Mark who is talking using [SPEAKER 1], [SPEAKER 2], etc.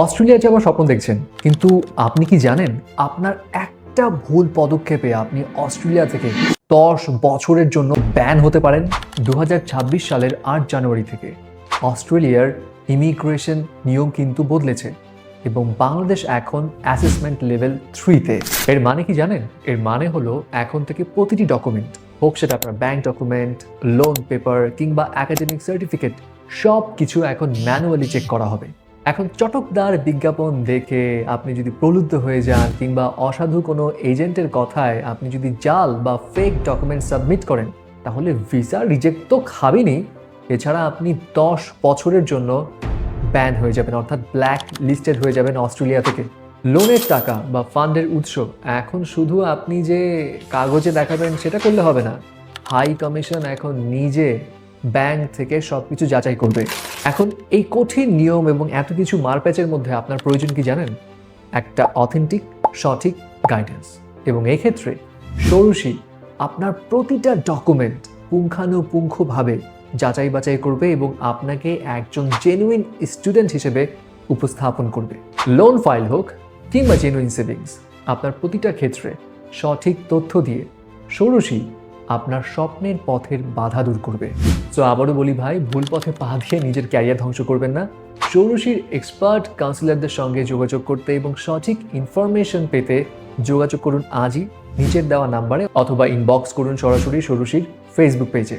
[SPEAKER 1] Australia যাওয়ার স্বপ্ন দেখছেন, কিন্তু আপনি কি জানেন আপনার একটা ভুল পদক্ষেপে আপনি অস্ট্রেলিয়া থেকে 10 বছরের জন্য ব্যান হতে পারেন। 2026 সালের 8 জানুয়ারি থেকে অস্ট্রেলিয়ার ইমিগ্রেশন নিয়ম কিন্তু বদলেছে এবং বাংলাদেশ এখন অ্যাসেসমেন্ট লেভেল 3-তে। এর মানে কি জানেন? এর মানে হলো এখন থেকে প্রতিটি ডকুমেন্ট, হোক সেটা আপনার ব্যাংক ডকুমেন্ট, লোন পেপার কিংবা একাডেমিক সার্টিফিকেট, সব কিছু এখন ম্যানুয়ালি চেক করা হবে। এখন চটকদার বিজ্ঞাপন দেখে আপনি যদি প্রলুব্ধ হয়ে যান কিংবা অসাধু কোনো এজেন্টের কথায় আপনি যদি জাল বা ফেক ডকুমেন্ট সাবমিট করেন, তাহলে ভিসা রিজেক্ট তো খাবেনই, এছাড়া আপনি 10 বছরের জন্য ব্যান হয়ে যাবেন, অর্থাৎ ব্ল্যাক লিস্টেড হয়ে যাবেন অস্ট্রেলিয়া থেকে। লোনের টাকা বা ফান্ডের উৎস এখন শুধু আপনি যে কাগজে দেখাবেন সেটা করলে হবে না। হাই কমিশন এখন নিজে ব্যাংক থেকে সব কিছু যাচাই করবে। এখন এই কঠিন নিয়ম এবং এত কিছু মারপ্যাচের মধ্যে আপনার প্রয়োজন কি জানেন? একটা অথেন্টিক, সঠিক গাইডেন্স। এবং এক্ষেত্রে ষোড়শী আপনার প্রতিটা ডকুমেন্ট পুঙ্খানুপুঙ্খভাবে যাচাই বাছাই করবে এবং আপনাকে একজন জেনুইন স্টুডেন্ট হিসেবে উপস্থাপন করবে। লোন ফাইল হোক কিংবা জেনুইন সেভিংস, আপনার প্রতিটা ক্ষেত্রে সঠিক তথ্য দিয়ে ষোড়শী আপনার স্বপ্নের পথের বাধা দূর করবে। সো আবারও বলি ভাই, ভুল পথে পা দিয়ে নিজের ক্যারিয়ার ধ্বংস করবেন না। ষোড়শীর এক্সপার্ট কাউন্সিলরদের সঙ্গে যোগাযোগ করতে এবং সঠিক ইনফরমেশন পেতে যোগাযোগ করুন আজই নিচের দেওয়া নাম্বারে, অথবা ইনবক্স করুন সরাসরি ষোড়শীর ফেসবুক পেজে।